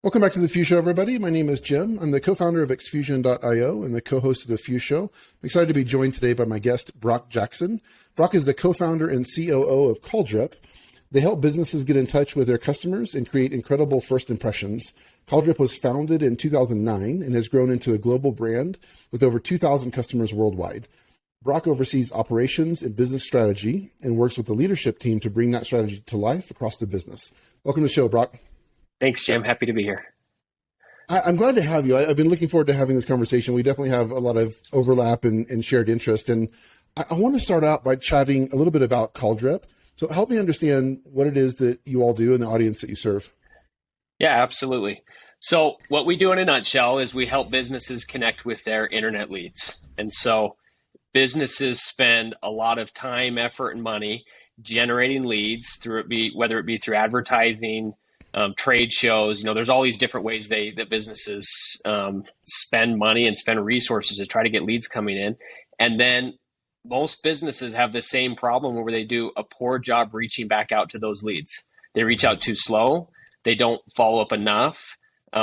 Welcome back to the Fuse Show, everybody. My name is Jim. I'm the co-founder of Xfusion.io and the co-host of the Fuse Show. I'm excited to be joined today by my guest, Brock Jackson. Brock is the co-founder and COO of Calldrip. They help businesses get in touch with their customers and create incredible first impressions. Calldrip was founded in 2009 and has grown into a global brand with over 2,000 customers worldwide. Brock oversees operations and business strategy and works with the leadership team to bring that strategy to life across the business. Welcome to the show, Brock. Thanks, Jim. Happy to be here. I'm glad to have you. I've been looking forward to having this conversation. We definitely have a lot of overlap and shared interest. And I want to start out by chatting a little bit about Calldrip. So help me understand what it is that you all do and the audience that you serve. Yeah, absolutely. So what we do in a nutshell is we help businesses connect with their internet leads. And so businesses spend a lot of time, effort, and money generating leads whether it be through advertising, trade shows. There's all these different ways that businesses spend money and spend resources to try to get leads coming in. And then most businesses have the same problem where they do a poor job reaching back out to those leads. They reach out too slow. They don't follow up enough.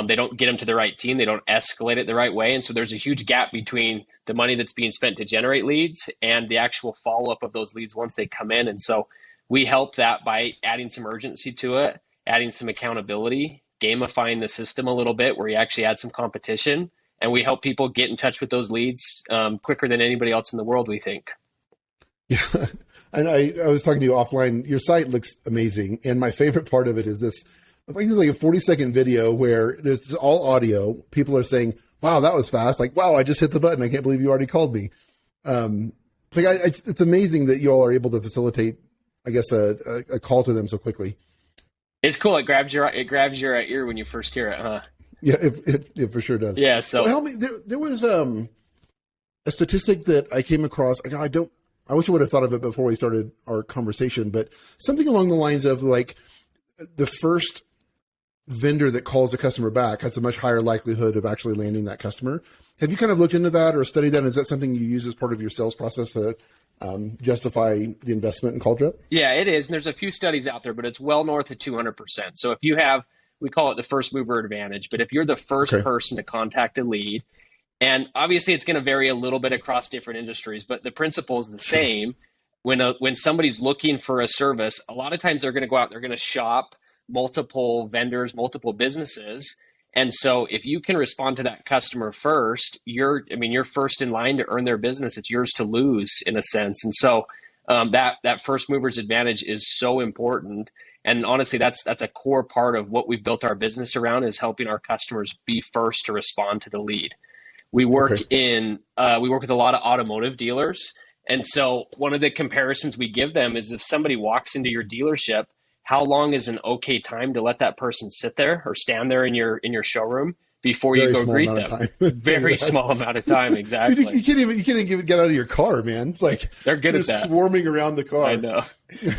They don't get them to the right team. They don't escalate it the right way. And so there's a huge gap between the money that's being spent to generate leads and the actual follow-up of those leads once they come in. And so we help that by adding some urgency to it, adding some accountability, gamifying the system a little bit where you actually add some competition. And we help people get in touch with those leads quicker than anybody else in the world, we think. Yeah. And I was talking to you offline. Your site looks amazing. And my favorite part of it is this. I think it's like a 40-second video where there's all audio. People are saying, wow, that was fast. Like, wow, I just hit the button. I can't believe you already called me. It's amazing that you all are able to facilitate, I guess, a call to them so quickly. It's cool. It grabs your ear when you first hear it, huh? Yeah, it for sure does. Yeah. So help me. There was a statistic that I came across. I wish I would have thought of it before we started our conversation, but something along the lines of like the first vendor that calls a customer back has a much higher likelihood of actually landing that customer. Have you kind of looked into that or studied that? Is that something you use as part of your sales process to justify the investment in Calldrip? Yeah, it is. And there's a few studies out there, but it's well north of 200%. So if you have, we call it the first mover advantage, but if you're the first person to contact a lead, and obviously it's going to vary a little bit across different industries, but the principle is the same. When somebody's looking for a service, a lot of times they're going to go out, they're going to shop multiple vendors, multiple businesses. And so if you can respond to that customer first, you're first in line to earn their business. It's yours to lose in a sense. And so that first mover's advantage is so important. And honestly, that's a core part of what we've built our business around, is helping our customers be first to respond to the lead. We work with a lot of automotive dealers. And so one of the comparisons we give them is if somebody walks into your dealership, how long is an okay time to let that person sit there or stand there in your showroom before you go greet them? Very small amount of time, exactly. Dude, you can't even get out of your car, man. It's like they're good at that. Swarming around the car. I know.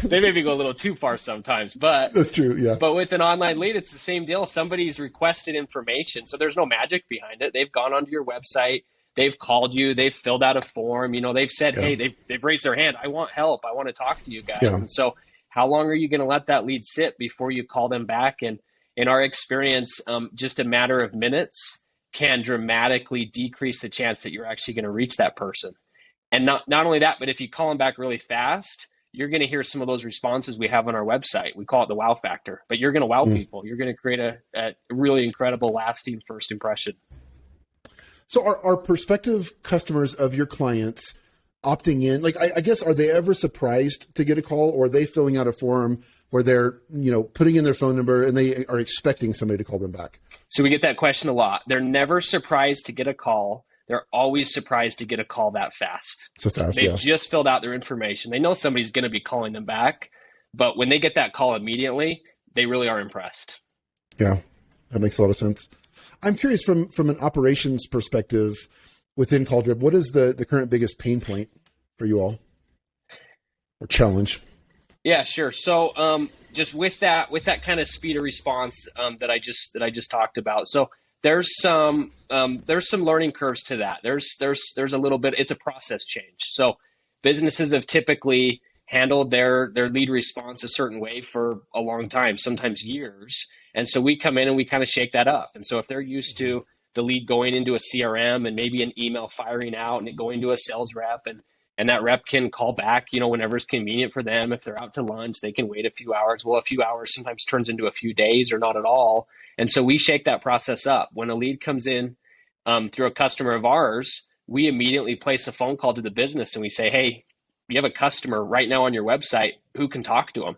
They maybe go a little too far sometimes, but that's true. Yeah. But with an online lead, it's the same deal. Somebody's requested information, so there's no magic behind it. They've gone onto your website. They've called you. They've filled out a form. They've said, hey, they've raised their hand. I want help. I want to talk to you guys. Yeah. And so how long are you going to let that lead sit before you call them back? And in our experience, just a matter of minutes can dramatically decrease the chance that you're actually going to reach that person. And not only that, but if you call them back really fast, you're going to hear some of those responses we have on our website. We call it the wow factor, but you're going to wow people. You're going to create a really incredible, lasting first impression. So are prospective customers of your clients opting in? Like, I guess, are they ever surprised to get a call, or are they filling out a form where they're, putting in their phone number and they are expecting somebody to call them back? So we get that question a lot. They're never surprised to get a call. They're always surprised to get a call that fast. So fast, They've just filled out their information. They know somebody's going to be calling them back, but when they get that call immediately, they really are impressed. Yeah, that makes a lot of sense. I'm curious from an operations perspective within Calldrip, what is the current biggest pain point for you all, or challenge? Yeah, sure. So just with that kind of speed of response that I just talked about. So there's some learning curves to that. There's a little bit. It's a process change. So businesses have typically handled their lead response a certain way for a long time, sometimes years. And so we come in and we kind of shake that up. And so if they're used to the lead going into a CRM and maybe an email firing out and it going to a sales rep, and that rep can call back, whenever it's convenient for them. If they're out to lunch, they can wait a few hours. Well, a few hours sometimes turns into a few days or not at all. And so we shake that process up. When a lead comes in through a customer of ours, we immediately place a phone call to the business and we say, hey, you have a customer right now on your website, who can talk to them?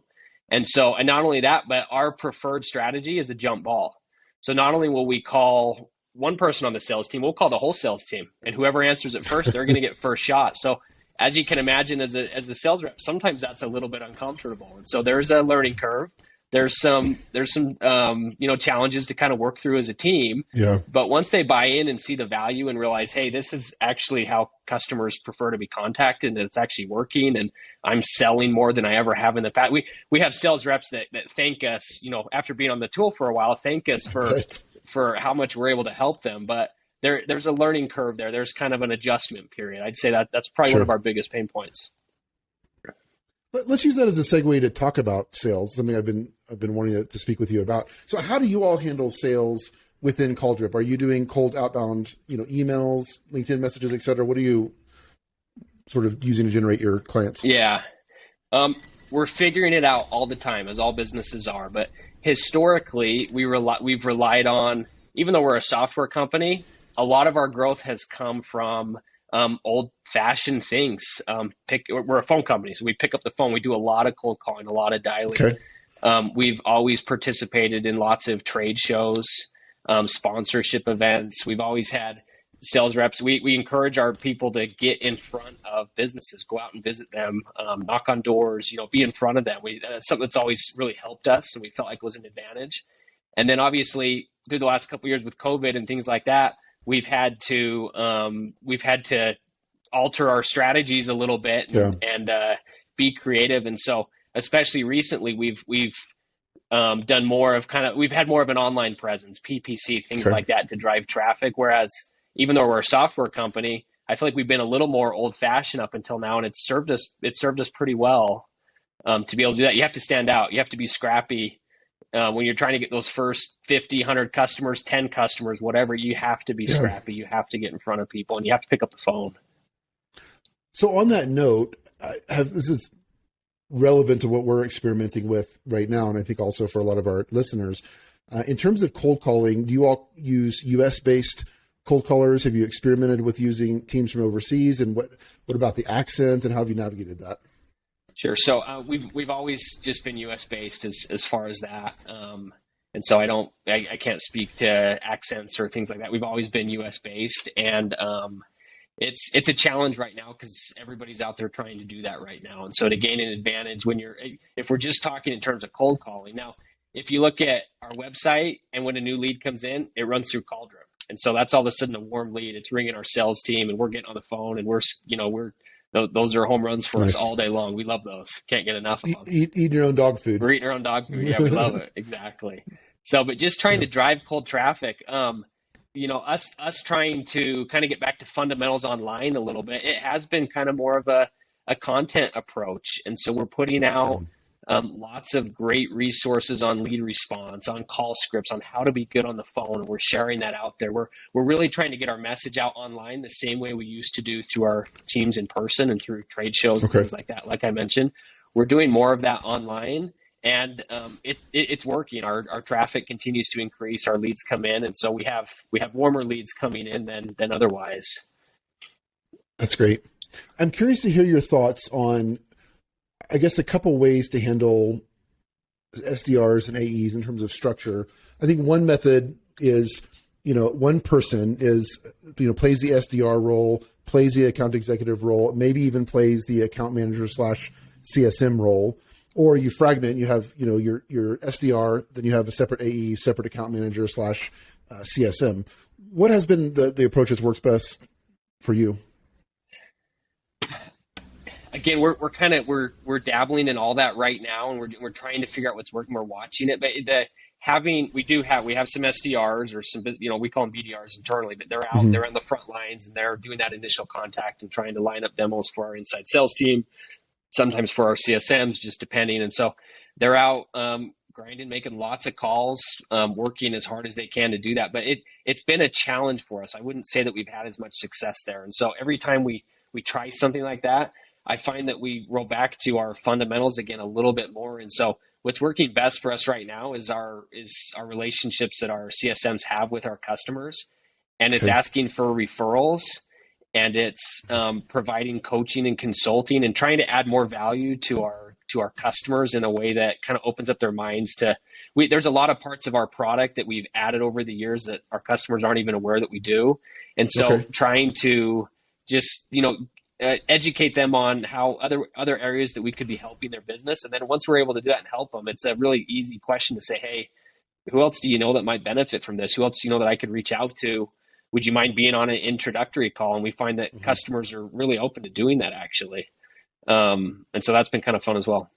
And not only that, but our preferred strategy is a jump ball. So not only will we call one person on the sales team, we'll call the whole sales team, and whoever answers it first, they're going to get first shot. So as you can imagine, as a sales rep, sometimes that's a little bit uncomfortable. And so there's a learning curve. There's some challenges to kind of work through as a team. Yeah. But once they buy in and see the value and realize, hey, this is actually how customers prefer to be contacted, and it's actually working, and I'm selling more than I ever have in the past. We have sales reps that thank us, after being on the tool for a while, thank us for how much we're able to help them. But there's a learning curve there. There's kind of an adjustment period. I'd say that's probably one of our biggest pain points. Let's use that as a segue to talk about sales, something I've been wanting to speak with you about. So how do you all handle sales within Calldrip? Are you doing cold outbound, emails, LinkedIn messages, et cetera? What are you sort of using to generate your clients? Yeah. We're figuring it out all the time, as all businesses are. But historically, we've relied on, even though we're a software company, a lot of our growth has come from old-fashioned things. We're a phone company, so we pick up the phone. We do a lot of cold calling, a lot of dialing. Okay. We've always participated in lots of trade shows, sponsorship events. We've always had sales reps. We encourage our people to get in front of businesses, go out and visit them, knock on doors, be in front of them. That's something that's always really helped us, and we felt like was an advantage. And then obviously through the last couple of years with COVID and things like that, we've had to alter our strategies a little bit and be creative. And so, especially recently, we've done more of we've had more of an online presence, PPC, things like that, to drive traffic. Whereas even though we're a software company, I feel like we've been a little more old fashioned up until now, and it's served us pretty well to be able to do that. You have to stand out. You have to be scrappy. When you're trying to get those first 50, 100 customers, 10 customers, whatever, you have to be scrappy. You have to get in front of people, and you have to pick up the phone. So on that note, this is relevant to what we're experimenting with right now, and I think also for a lot of our listeners. In terms of cold calling, do you all use US-based cold callers? Have you experimented with using teams from overseas? And what about the accent, and how have you navigated that? Sure. So we've always just been U.S. based as far as that, and so I can't speak to accents or things like that. We've always been U.S. based, and it's a challenge right now because everybody's out there trying to do that right now. And so to gain an advantage if we're just talking in terms of cold calling now, if you look at our website and when a new lead comes in, it runs through Calldrip, and so that's all of a sudden a warm lead. It's ringing our sales team, and we're getting on the phone, and those are home runs for us all day long. We love those. Can't get enough of them. Eat your own dog food. We're eating our own dog food. Yeah, we love it. Exactly. So, but just trying to drive cold traffic, us trying to kind of get back to fundamentals online a little bit, it has been kind of more of a content approach. And so we're putting out lots of great resources on lead response, on call scripts, on how to be good on the phone. We're sharing that out there. We're really trying to get our message out online the same way we used to do through our teams in person and through trade shows and things like that. Like I mentioned, we're doing more of that online, and it's working. Our traffic continues to increase. Our leads come in, and so we have warmer leads coming in than otherwise. That's great. I'm curious to hear your thoughts on, I guess, a couple ways to handle SDRs and AEs in terms of structure. I think one method is, one person is, plays the SDR role, plays the account executive role, maybe even plays the account manager / CSM role, or you fragment. You have, your SDR, then you have a separate AE, separate account manager / CSM. What has been the approach that works best for you? Again, we're dabbling in all that right now, and we're trying to figure out what's working. We're watching it, but we have some SDRs or some, we call them BDRs internally, but they're out, they're on the front lines, and they're doing that initial contact and trying to line up demos for our inside sales team. sometimes for our CSMs, just depending. And so they're out grinding, making lots of calls, working as hard as they can to do that. But it's been a challenge for us. I wouldn't say that we've had as much success there. And so every time we try something like that, I find that we roll back to our fundamentals again a little bit more. And so what's working best for us right now is our relationships that our CSMs have with our customers. And it's asking for referrals, and it's providing coaching and consulting and trying to add more value to our customers in a way that kind of opens up their minds to, there's a lot of parts of our product that we've added over the years that our customers aren't even aware that we do. And so trying to just, educate them on how other areas that we could be helping their business. And then once we're able to do that and help them, it's a really easy question to say, hey, who else do you know that might benefit from this? Who else do you know that I could reach out to? Would you mind being on an introductory call? And we find that customers are really open to doing that, actually. And so that's been kind of fun as well.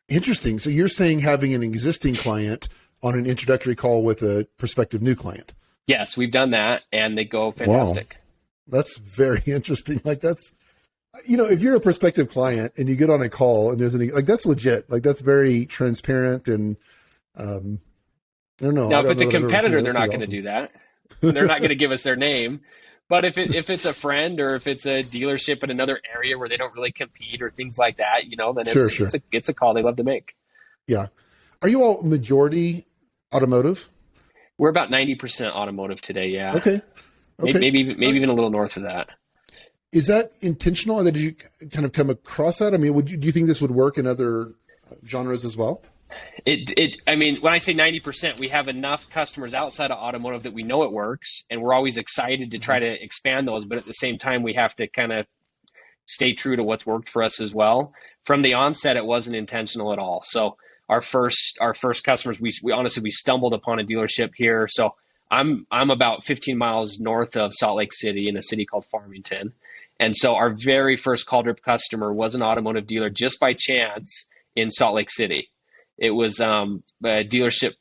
Interesting. So you're saying having an existing client on an introductory call with a prospective new client? Yes, we've done that, and they go fantastic. Wow. That's very interesting. Like that's, if you're a prospective client and you get on a call and there's that's legit. Like that's very transparent. And I don't know. Now, if it's a competitor, they're not going to do that. They're not going to give us their name. But if it's a friend or if it's a dealership in another area where they don't really compete or things like that, then it's a call they love to make. Yeah. Are you all majority automotive? We're about 90% automotive today. Yeah. Okay. Maybe even a little north of that. Is that intentional, or did you kind of come across that? I mean, do you think this would work in other genres as well? I mean, when I say 90%, we have enough customers outside of automotive that we know it works, and we're always excited to try to expand those. But at the same time, we have to kind of stay true to what's worked for us as well. From the onset, it wasn't intentional at all. So our first customers, we honestly stumbled upon a dealership here. So I'm about 15 miles north of Salt Lake City in a city called Farmington. And so our very first Calldrip customer was an automotive dealer just by chance in Salt Lake City. It was a dealership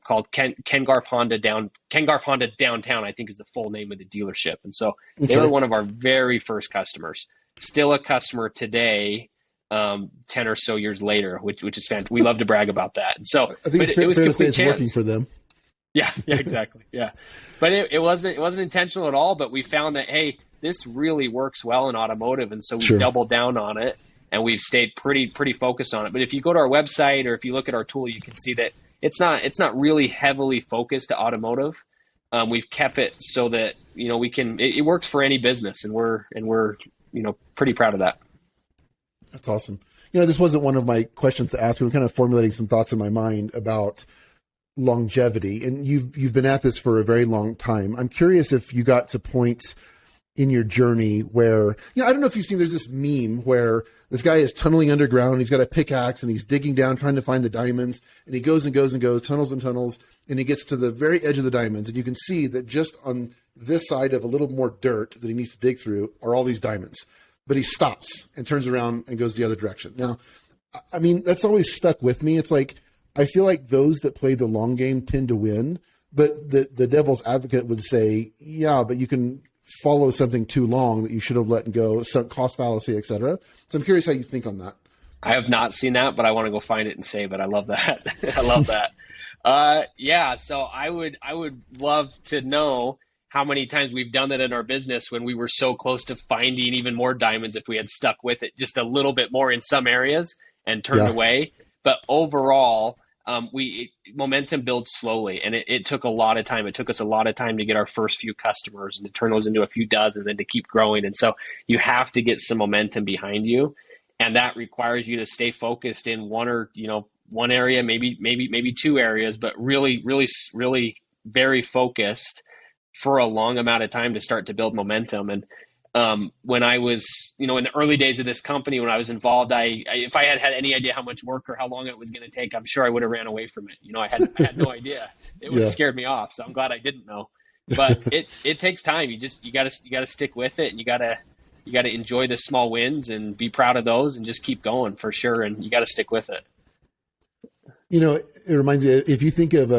called Ken Garff Honda Downtown, I think is the full name of the dealership. And so they were one of our very first customers. Still a customer today, 10 or so years later, which is fantastic. We love to brag about that. And so I think it was complete chance. Working for them. Yeah, exactly. Yeah. But it wasn't intentional at all, but we found that, hey, this really works well in automotive. And so we doubled down on it, and we've stayed pretty focused on it. But if you go to our website or if you look at our tool, you can see that it's not really heavily focused to automotive. We've kept it so that, we can, it works for any business, and we're pretty proud of that. That's awesome. This wasn't one of my questions to ask. We were kind of formulating some thoughts in my mind about longevity, and you've been at this for a very long time. I'm curious if you got to points in your journey where, I don't know if you've seen, there's this meme where this guy is tunneling underground. He's got a pickaxe and he's digging down, trying to find the diamonds, and he goes and goes and goes, tunnels and tunnels, and he gets to the very edge of the diamonds. And you can see that just on this side of a little more dirt that he needs to dig through are all these diamonds, but he stops and turns around and goes the other direction. Now, I mean, that's always stuck with me. It's like, I feel like those that play the long game tend to win, but the devil's advocate would say, yeah, but you can follow something too long that you should have let go, some cost fallacy, et cetera. So I'm curious how you think on that. I have not seen that, but I want to go find it and save it. I love that. I love that. Yeah. So I would love to know how many times we've done that in our business when we were so close to finding even more diamonds if we had stuck with it just a little bit more in some areas and turned away. But overall, momentum builds slowly, and it took a lot of time. It took us a lot of time to get our first few customers and to turn those into a few dozen, and then to keep growing. And so you have to get some momentum behind you, and that requires you to stay focused in one area, maybe two areas, but really very focused for a long amount of time to start to build momentum. And when I was, in the early days of this company, when I was involved, if I had any idea how much work or how long it was going to take, I'm sure I would have ran away from it. I had no idea. It would have scared me off. So I'm glad I didn't know. But it takes time. You got to stick with it, and you got to enjoy the small wins and be proud of those, and just keep going for sure. And you got to stick with it. It reminds me, if you think of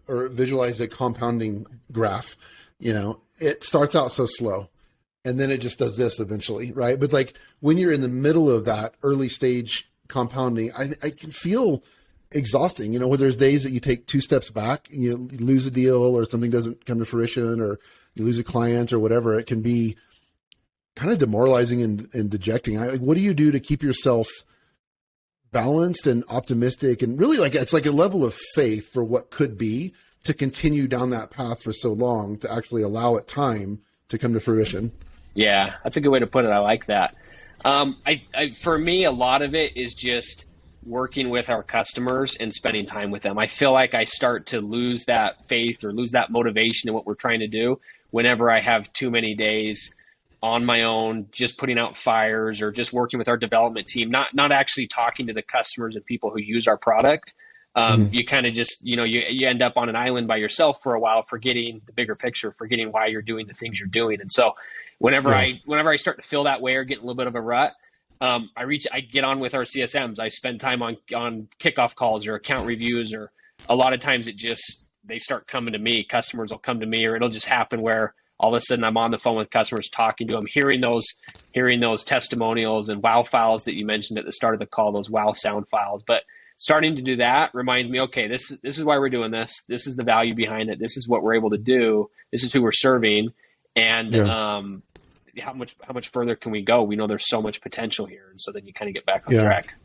or visualize a compounding graph, it starts out so slow. and then it just does this eventually, right? But like when you're in the middle of that early stage compounding, I can feel exhausting, where there's days that you take 2 steps back and you lose a deal or something doesn't come to fruition or you lose a client or whatever. It can be kind of demoralizing and dejecting. What do you do to keep yourself balanced and optimistic and really it's like a level of faith for what could be to continue down that path for so long to actually allow it time to come to fruition? Yeah, that's a good way to put it. I like that. For me, a lot of it is just working with our customers and spending time with them. I feel like I start to lose that faith or lose that motivation in what we're trying to do whenever I have too many days on my own, just putting out fires or just working with our development team, not actually talking to the customers and people who use our product. You kind of just, you end up on an island by yourself for a while, forgetting the bigger picture, forgetting why you're doing the things you're doing. And so whenever I start to feel that way or get in a little bit of a rut, I get on with our CSMs. I spend time on kickoff calls or account reviews, or a lot of times they start coming to me. Customers will come to me, or it'll just happen where all of a sudden I'm on the phone with customers, talking to them, hearing those testimonials and wow files that you mentioned at the start of the call, those wow sound files. But starting to do that reminds me, okay, this is why we're doing this. This is the value behind it. This is what we're able to do. This is who we're serving. And how much further can we go? We know there's so much potential here. And so then you kind of get back on track.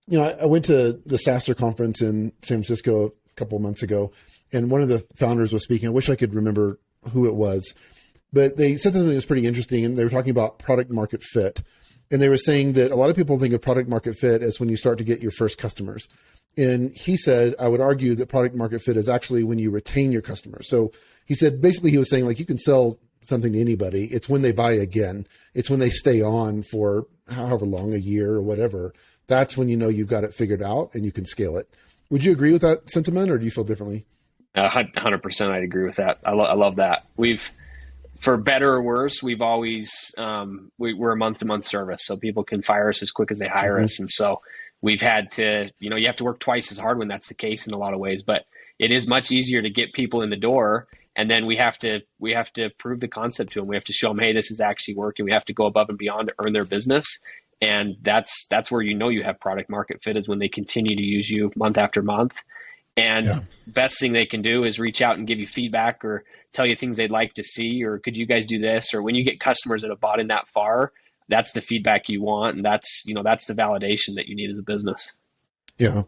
I went to the SaaStr conference in San Francisco a couple of months ago, and one of the founders was speaking. I wish I could remember who it was, but they said something that was pretty interesting. And they were talking about product market fit. And they were saying that a lot of people think of product market fit as when you start to get your first customers. And he said, I would argue that product market fit is actually when you retain your customers. So he said, basically he was saying, like, you can sell something to anybody. It's when they buy again. It's when they stay on for however long, a year or whatever. That's when you've got it figured out and you can scale it. Would you agree with that sentiment, or do you feel differently? 100%. I'd agree with that. I love that. For better or worse, we've always, we're a month-to-month service, so people can fire us as quick as they hire us. And so we've had to, you have to work twice as hard when that's the case in a lot of ways, but it is much easier to get people in the door. And then we have to prove the concept to them. We have to show them, hey, this is actually working. We have to go above and beyond to earn their business. And that's where you have product market fit, is when they continue to use you month after month. And best thing they can do is reach out and give you feedback or tell you things they'd like to see, or could you guys do this? Or when you get customers that have bought in that far, that's the feedback you want. And that's the validation that you need as a business. Yeah.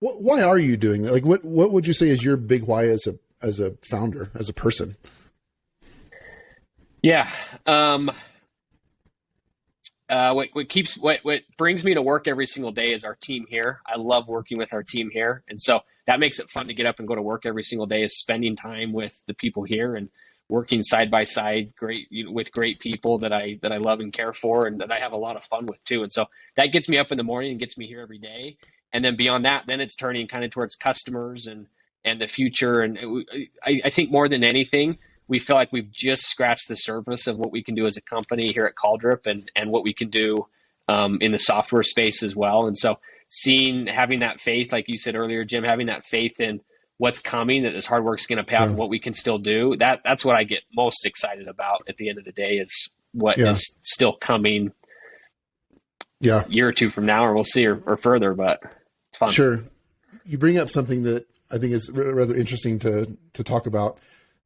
Why are you doing that? Like, what would you say is your big why as a founder, as a person? Yeah. What brings me to work every single day is our team here. I love working with our team here. And so that makes it fun to get up and go to work every single day, is spending time with the people here and working side by side with great people that I love and care for, and that I have a lot of fun with too. And so that gets me up in the morning and gets me here every day. And then beyond that, then it's turning kind of towards customers and the future. And I think more than anything, we feel like we've just scratched the surface of what we can do as a company here at Calldrip, and what we can do in the software space as well. And so having that faith, like you said earlier, Jim, having that faith in what's coming, that this hard work's going to pay off, and what we can still do, that's what I get most excited about at the end of the day, is what is still coming a year or two from now, or we'll see, or further, but it's fun. Sure. You bring up something that I think is rather interesting to talk about.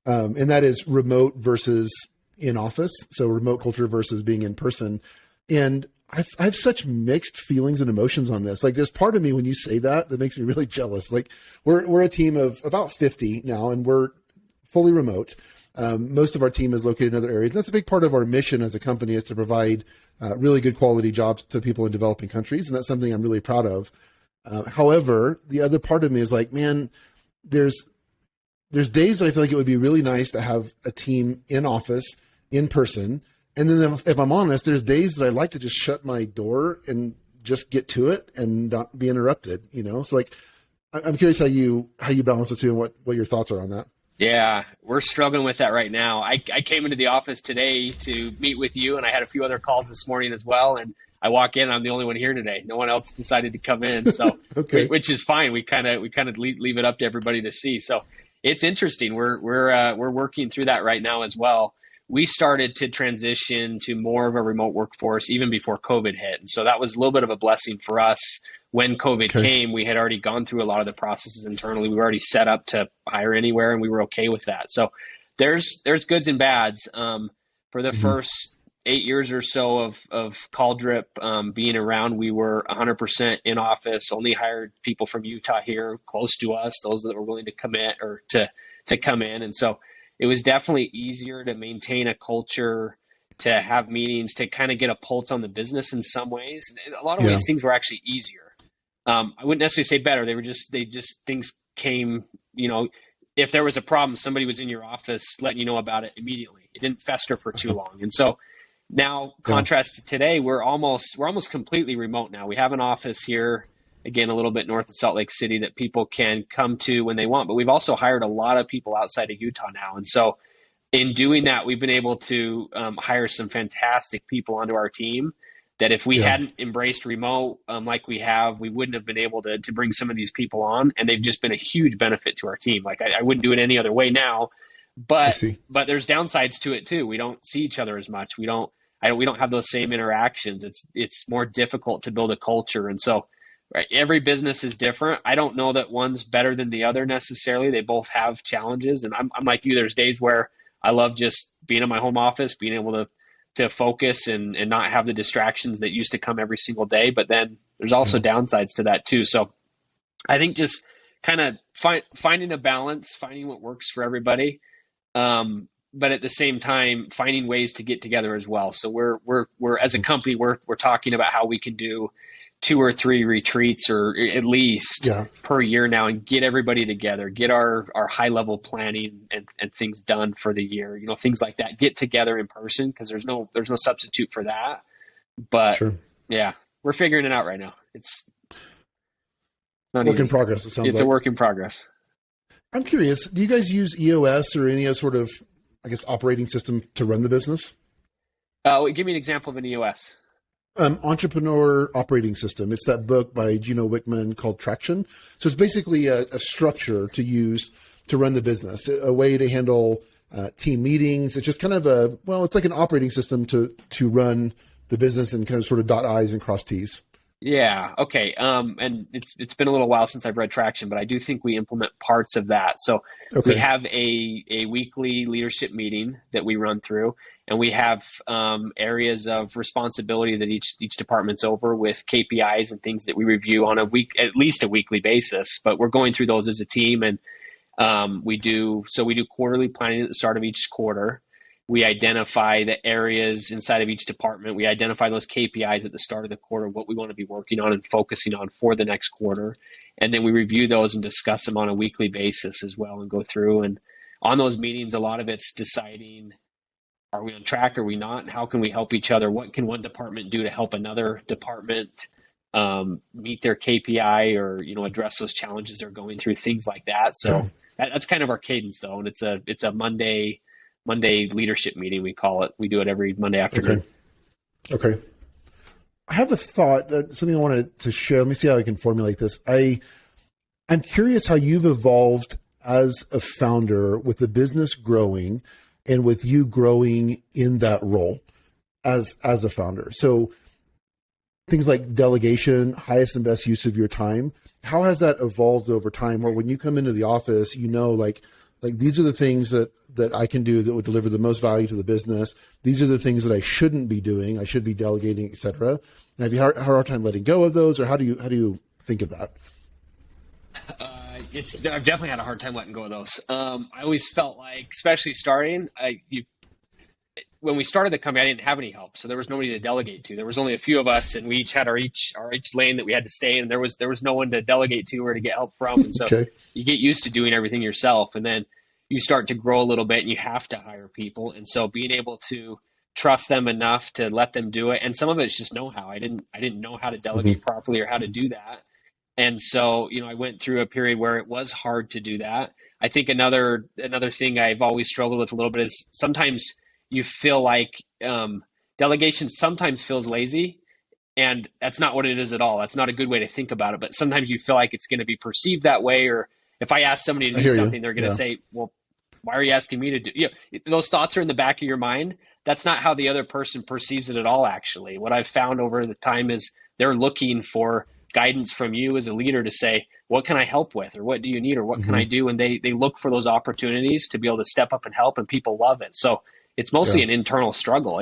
And that is remote versus in office. So remote culture versus being in person. And I have such mixed feelings and emotions on this. Like, there's part of me when you say that makes me really jealous. Like, we're a team of about 50 now, and we're fully remote. Most of our team is located in other areas. And that's a big part of our mission as a company, is to provide really good quality jobs to people in developing countries. And that's something I'm really proud of. However, the other part of me is like, man, there's days that I feel like it would be really nice to have a team in office, in person. And then if I'm honest, there's days that I like to just shut my door and just get to it and not be interrupted, So like, I'm curious how you balance the two, and what your thoughts are on that. Yeah, we're struggling with that right now. I came into the office today to meet with you, and I had a few other calls this morning as well. And I walk in, I'm the only one here today. No one else decided to come in. So, okay. Which is fine. We kind of leave it up to everybody to see. So it's interesting. We're working through that right now as well. we started to transition to more of a remote workforce even before COVID hit. And so that was a little bit of a blessing for us. When COVID came, we had already gone through a lot of the processes internally. We were already set up to hire anywhere, and we were okay with that. So there's goods and bads. For the first 8 years or so of Calldrip being around, we were 100% in office, only hired people from Utah here close to us, those that were willing to commit or to come in. And so it was definitely easier to maintain a culture, to have meetings, to kind of get a pulse on the business in some ways. A lot of ways things were actually easier. I wouldn't necessarily say better. Things came, if there was a problem, somebody was in your office letting you know about it immediately. It didn't fester for too long. And so now, contrast to today, we're almost completely remote now. We have an office here, again, a little bit north of Salt Lake City that people can come to when they want. But we've also hired a lot of people outside of Utah now. And so in doing that, we've been able to hire some fantastic people onto our team that if we hadn't embraced remote like we have, we wouldn't have been able to bring some of these people on. And they've just been a huge benefit to our team. Like I wouldn't do it any other way now, but there's downsides to it too. We don't see each other as much. We don't have those same interactions. It's more difficult to build a culture. And so every business is different. I don't know that one's better than the other necessarily. They both have challenges. And I'm like you, there's days where I love just being in my home office, being able to focus and not have the distractions that used to come every single day. But then there's also downsides to that too. So I think just kind of finding a balance, finding what works for everybody. But at the same time, finding ways to get together as well. So we're as a company, we're talking about how we can do 2 or 3 retreats or at least per year now and get everybody together, get our high level planning and things done for the year, things like that, get together in person because there's no substitute for that. But we're figuring it out right now. It's not work in progress. It's a work in progress. I'm curious, do you guys use EOS or any other sort of, operating system to run the business? Give me an example of an EOS. Entrepreneur Operating System. It's that book by Gino Wickman called Traction. So it's basically a structure to use to run the business, a way to handle team meetings. It's just kind of it's like an operating system to run the business and kind of sort of dot I's and cross T's. Yeah. Okay. And it's been a little while since I've read Traction, but I do think we implement parts of that. So we have a weekly leadership meeting that we run through, and we have areas of responsibility that each department's over with KPIs and things that we review on at least a weekly basis. But we're going through those as a team, and we do quarterly planning at the start of each quarter. We identify the areas inside of each department. We identify those KPIs at the start of the quarter, what we want to be working on and focusing on for the next quarter. And then we review those and discuss them on a weekly basis as well and go through. And on those meetings, a lot of it's deciding, are we on track? Are we not? And how can we help each other? What can one department do to help another department meet their KPI or, address those challenges they're going through, things like that. So that's kind of our cadence though. And it's a Monday leadership meeting, we call it. We do it every Monday afternoon. Okay. I have a thought, something I wanted to share. Let me see how I can formulate this. I'm curious how you've evolved as a founder with the business growing and with you growing in that role as a founder. So things like delegation, highest and best use of your time. How has that evolved over time? Or when you come into the office, like these are the things that I can do that would deliver the most value to the business. These are the things that I shouldn't be doing. I should be delegating, et cetera. And have you had a hard time letting go of those, or how do you think of that? I've definitely had a hard time letting go of those. I always felt like, especially starting, when we started the company, I didn't have any help, so there was nobody to delegate to. There was only a few of us, and we each had our each lane that we had to stay in. And there was no one to delegate to or to get help from. And so you get used to doing everything yourself, and then you start to grow a little bit, and you have to hire people. And so being able to trust them enough to let them do it, and some of it's just know-how. I didn't know how to delegate properly or how to do that. And so, I went through a period where it was hard to do that. I think another thing I've always struggled with a little bit is sometimes you feel like delegation sometimes feels lazy, and that's not what it is at all. That's not a good way to think about it. But sometimes you feel like it's going to be perceived that way, or if I ask somebody to do something, they're going to say, well, Why are you asking me to do, those thoughts are in the back of your mind. That's not how the other person perceives it at all. Actually, what I've found over the time is they're looking for guidance from you as a leader to say, what can I help with? Or what do you need? Or what can I do? And they look for those opportunities to be able to step up and help, and people love it. So it's mostly an internal struggle.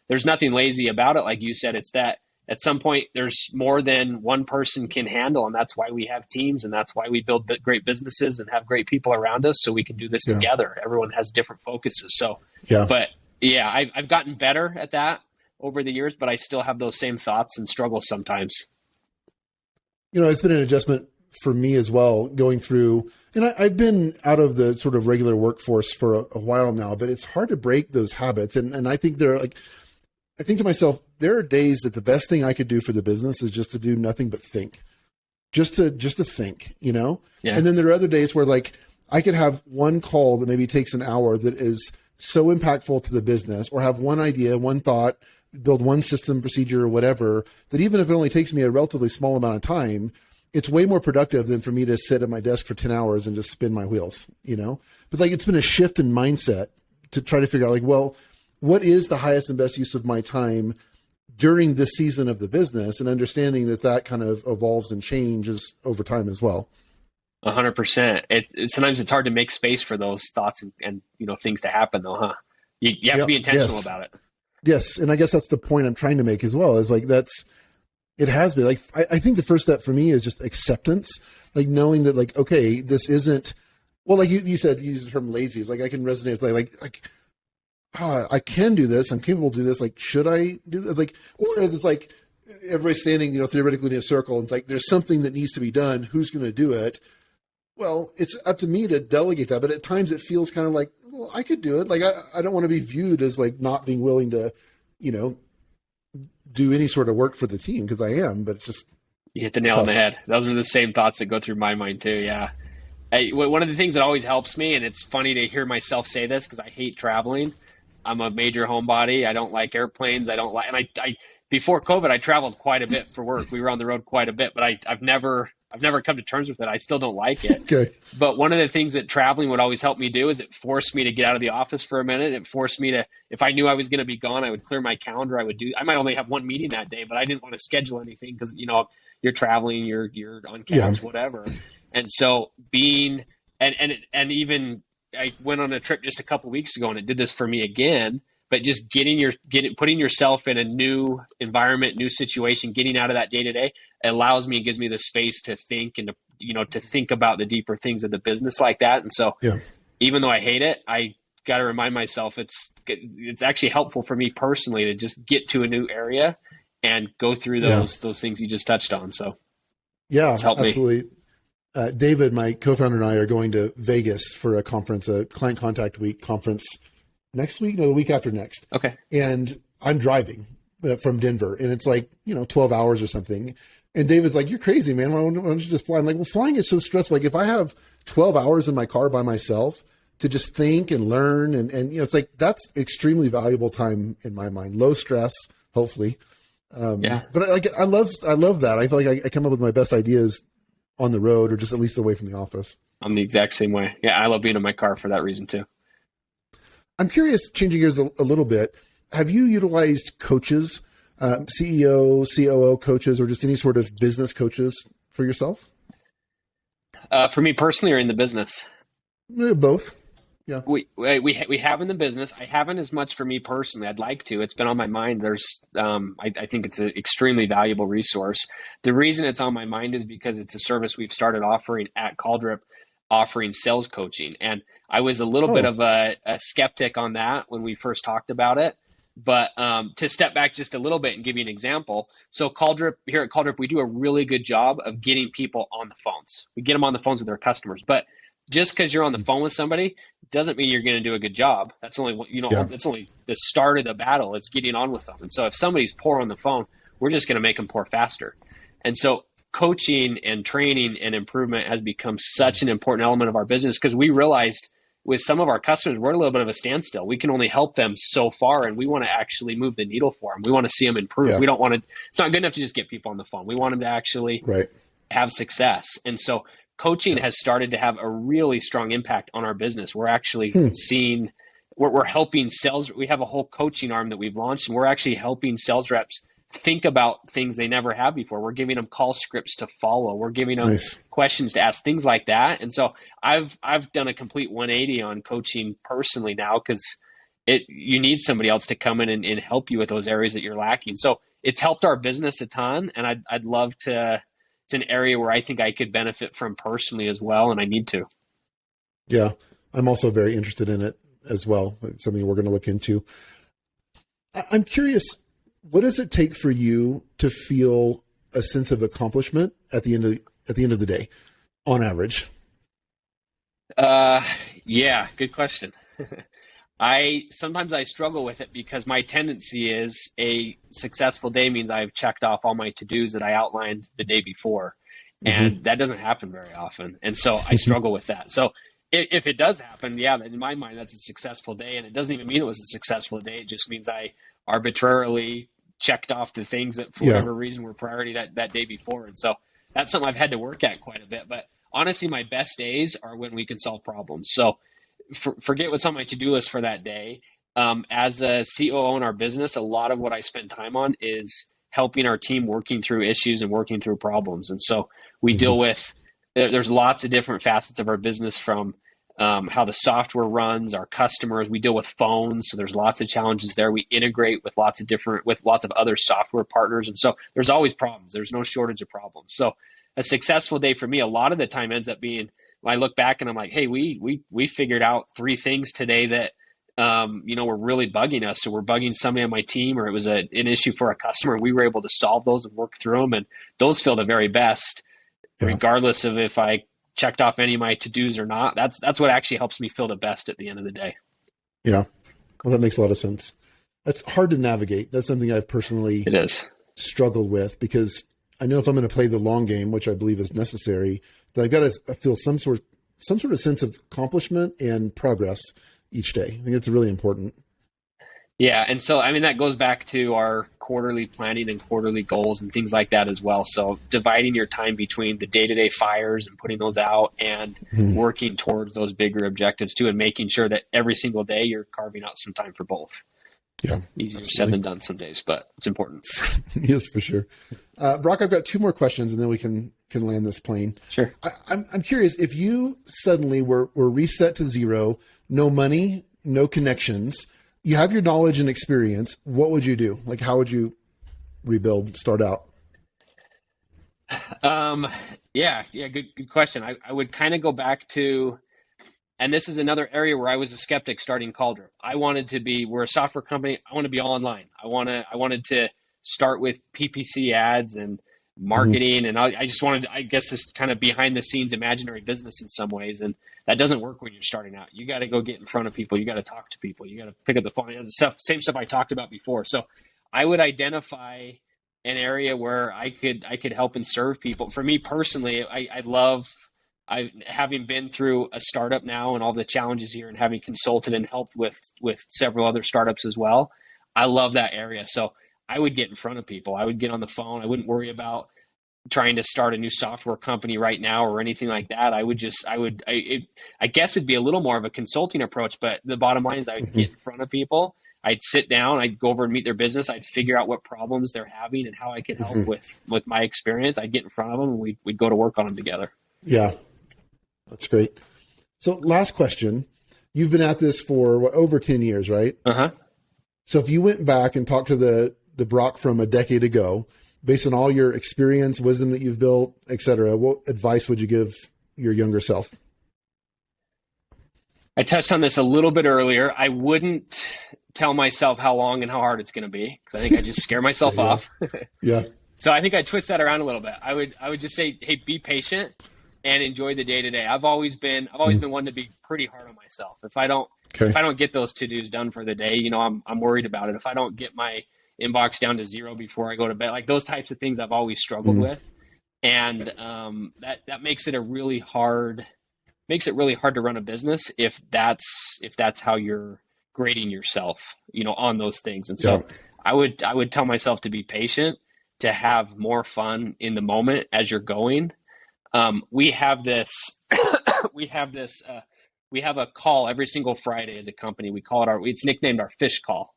There's nothing lazy about it. Like you said, it's that at some point there's more than one person can handle. And that's why we have teams, and that's why we build great businesses and have great people around us, so we can do this together. Everyone has different focuses. So, but I've gotten better at that over the years, but I still have those same thoughts and struggles sometimes. It's been an adjustment for me as well, going through, and I've been out of the sort of regular workforce for a while now, but it's hard to break those habits. And I think I think to myself, there are days that the best thing I could do for the business is just to do nothing but think, just to think, And then there are other days where I could have one call that maybe takes an hour that is so impactful to the business, or have one idea, one thought, build one system, procedure, or whatever, that even if it only takes me a relatively small amount of time, it's way more productive than for me to sit at my desk for 10 hours and just spin my wheels, But it's been a shift in mindset to try to figure out what is the highest and best use of my time during this season of the business, and understanding that kind of evolves and changes over time as well. 100%. Sometimes it's hard to make space for those thoughts and things to happen though, huh? You have to be intentional about it. Yes. And I guess that's the point I'm trying to make as well, is it has been I think the first step for me is just acceptance, knowing that okay, this isn't, well, you said, you used the term lazy. It's I can resonate with I can do this. I'm capable to do this. Should I do this? Or it's everybody's standing, theoretically in a circle, and it's there's something that needs to be done. Who's going to do it? Well, it's up to me to delegate that. But at times it feels kind of well, I could do it. I don't want to be viewed as not being willing to, do any sort of work for the team, because I am, but it's just. You hit the nail on the head. Those are the same thoughts that go through my mind too. Yeah. One of the things that always helps me, and it's funny to hear myself say this because I hate traveling. I'm a major homebody. I don't like airplanes. And I before COVID, I traveled quite a bit for work. We were on the road quite a bit, but I've never come to terms with it. I still don't like it. Okay. But one of the things that traveling would always help me do is it forced me to get out of the office for a minute. It forced me to, if I knew I was going to be gone, I would clear my calendar. I might only have one meeting that day, but I didn't want to schedule anything because, you're traveling, you're on campus, whatever. And so being, and even I went on a trip just a couple of weeks ago, and it did this for me again. But just putting yourself in a new environment, new situation, getting out of that day to day, allows me and gives me the space to think and to think about the deeper things of the business like that. And so, even though I hate it, I got to remind myself it's actually helpful for me personally to just get to a new area and go through those things you just touched on. So, yeah, absolutely. David, my co-founder, and I are going to Vegas for a conference, a Client Contact Week conference next week. No, the week after next. Okay. And I'm driving from Denver, and it's 12 hours or something. And David's like, "You're crazy, man. Why don't you just fly?" I'm like, "Well, flying is so stressful. If I have 12 hours in my car by myself to just think and learn, and it's that's extremely valuable time in my mind. Low stress, hopefully. But I love that. I feel like I come up with my best ideas on the road, or just at least away from the office. I'm the exact same way. Yeah, I love being in my car for that reason too. I'm curious, changing gears a little bit, have you utilized coaches, CEO, COO coaches, or just any sort of business coaches for yourself? For me personally, or in the business? Both. Yeah. We have in the business. I haven't as much for me personally. I'd like to. It's been on my mind. I think it's an extremely valuable resource. The reason it's on my mind is because it's a service we've started offering at Calldrip, offering sales coaching. And I was a little bit of a skeptic on that when we first talked about it. But to step back just a little bit and give you an example. So here at Calldrip, we do a really good job of getting people on the phones. We get them on the phones with their customers. But just because you're on the phone with somebody doesn't mean you're going to do a good job. That's only that's only the start of the battle. It's getting on with them. And so if somebody's poor on the phone, we're just going to make them poor faster. And so coaching and training and improvement has become such an important element of our business, because we realized with some of our customers, we're at a little bit of a standstill. We can only help them so far, and we want to actually move the needle for them. We want to see them improve. Yeah. We don't want to, it's not good enough to just get people on the phone. We want them to actually have success. And so coaching has started to have a really strong impact on our business. We're actually seeing, we're helping sales. We have a whole coaching arm that we've launched, and we're actually helping sales reps think about things they never have before. We're giving them call scripts to follow. We're giving them questions to ask, things like that. And so I've done a complete 180 on coaching personally now, because you need somebody else to come in and help you with those areas that you're lacking. So it's helped our business a ton, and I'd love to. It's an area where I think I could benefit from personally as well, and I need to. Yeah, I'm also very interested in it as well. It's something we're going to look into. I'm curious, what does it take for you to feel a sense of accomplishment at the end of the day, on average? Yeah, good question. Sometimes I struggle with it, because my tendency is a successful day means I've checked off all my to-dos that I outlined the day before. And that doesn't happen very often. And so I struggle with that. So if it does happen, yeah, in my mind, that's a successful day. And it doesn't even mean it was a successful day. It just means I arbitrarily checked off the things that for whatever reason were priority that day before. And so that's something I've had to work at quite a bit. But honestly, my best days are when we can solve problems. So forget what's on my to-do list for that day. As a COO in our business, a lot of what I spend time on is helping our team working through issues and working through problems. And so we deal with, there's lots of different facets of our business, from how the software runs, our customers. We deal with phones, so there's lots of challenges there. We integrate with lots of other software partners. And so there's always problems. There's no shortage of problems. So a successful day for me, a lot of the time ends up being, I look back and I'm like, hey, we figured out 3 things today that, were really bugging us. So we're bugging somebody on my team, or it was an issue for a customer, and we were able to solve those and work through them. And those feel the very best, regardless of if I checked off any of my to-dos or not. That's what actually helps me feel the best at the end of the day. Yeah. Well, that makes a lot of sense. That's hard to navigate. That's something I've personally struggled with, because I know if I'm going to play the long game, which I believe is necessary, that I've got to feel some sort of sense of accomplishment and progress each day. I think it's really important. Yeah. And so, that goes back to our quarterly planning and quarterly goals and things like that as well. So dividing your time between the day-to-day fires and putting those out, and working towards those bigger objectives too, and making sure that every single day you're carving out some time for both. Yeah. Easier said than done some days, but it's important. Yes, for sure. Brock, I've got 2 more questions, and then we can land this plane. Sure. I'm curious, if you suddenly were reset to zero, no money, no connections, you have your knowledge and experience, what would you do? Like, how would you rebuild, start out? Good question. I would kind of go back to, and this is another area where I was a skeptic starting Calldrip. We're a software company. I want to be all online. I wanted to start with PPC ads and marketing. And I just wanted, I guess, this kind of behind the scenes imaginary business in some ways. And that doesn't work when you're starting out. You got to go get in front of people. You got to talk to people. You got to pick up the phone. Same stuff I talked about before. So I would identify an area where I could help and serve people. For me personally, having been through a startup now and all the challenges here, and having consulted and helped with several other startups as well, I love that area. So I would get in front of people. I would get on the phone. I wouldn't worry about trying to start a new software company right now or anything like that. I guess it'd be a little more of a consulting approach, but the bottom line is I would get in front of people. I'd sit down, I'd go over and meet their business. I'd figure out what problems they're having and how I could help with my experience. I'd get in front of them, and we'd go to work on them together. Yeah, that's great. So last question, you've been at this for over 10 years, right? Uh-huh. So if you went back and talked to the Brock from a decade ago, based on all your experience, wisdom that you've built, et cetera, what advice would you give your younger self? I touched on this a little bit earlier. I wouldn't tell myself how long and how hard it's going to be, because I think I just scare myself off. Yeah. So I think I twist that around a little bit. I would just say, hey, be patient and enjoy the day to day. I've always been one to be pretty hard on myself. If I don't get those to-dos done for the day, I'm worried about it. If I don't get my inbox down to 0 before I go to bed, like those types of things I've always struggled with. And that makes it really hard to run a business if that's how you're grading yourself, on those things. And so I would tell myself to be patient, to have more fun in the moment as you're going. We have this, we have this, we have a call every single Friday as a company. We call it it's nicknamed our fish call.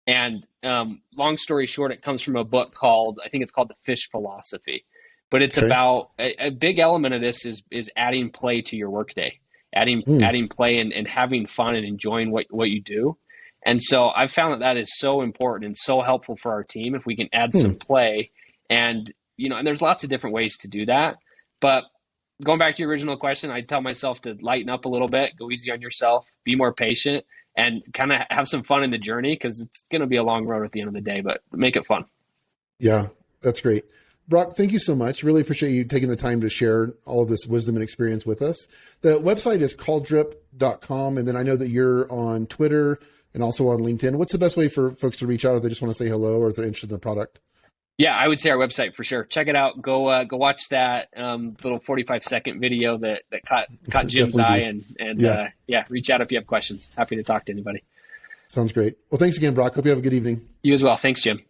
And long story short, it comes from a book called, I think it's called The Fish Philosophy. But it's about a big element of this is adding play to your workday, adding play and having fun and enjoying what you do. And so I've found that is so important and so helpful for our team if we can add some play. And, and there's lots of different ways to do that. But going back to your original question, I tell myself to lighten up a little bit, go easy on yourself, be more patient, and kind of have some fun in the journey, because it's going to be a long road at the end of the day, but make it fun. Yeah, that's great. Brock, thank you so much. Really appreciate you taking the time to share all of this wisdom and experience with us. The website is calldrip.com. And then I know that you're on Twitter and also on LinkedIn. What's the best way for folks to reach out if they just want to say hello or if they're interested in the product? Yeah, I would say our website for sure. Check it out. Go watch that little 45-second video that caught Jim's eye, and reach out if you have questions. Happy to talk to anybody. Sounds great. Well, thanks again, Brock. Hope you have a good evening. You as well. Thanks, Jim.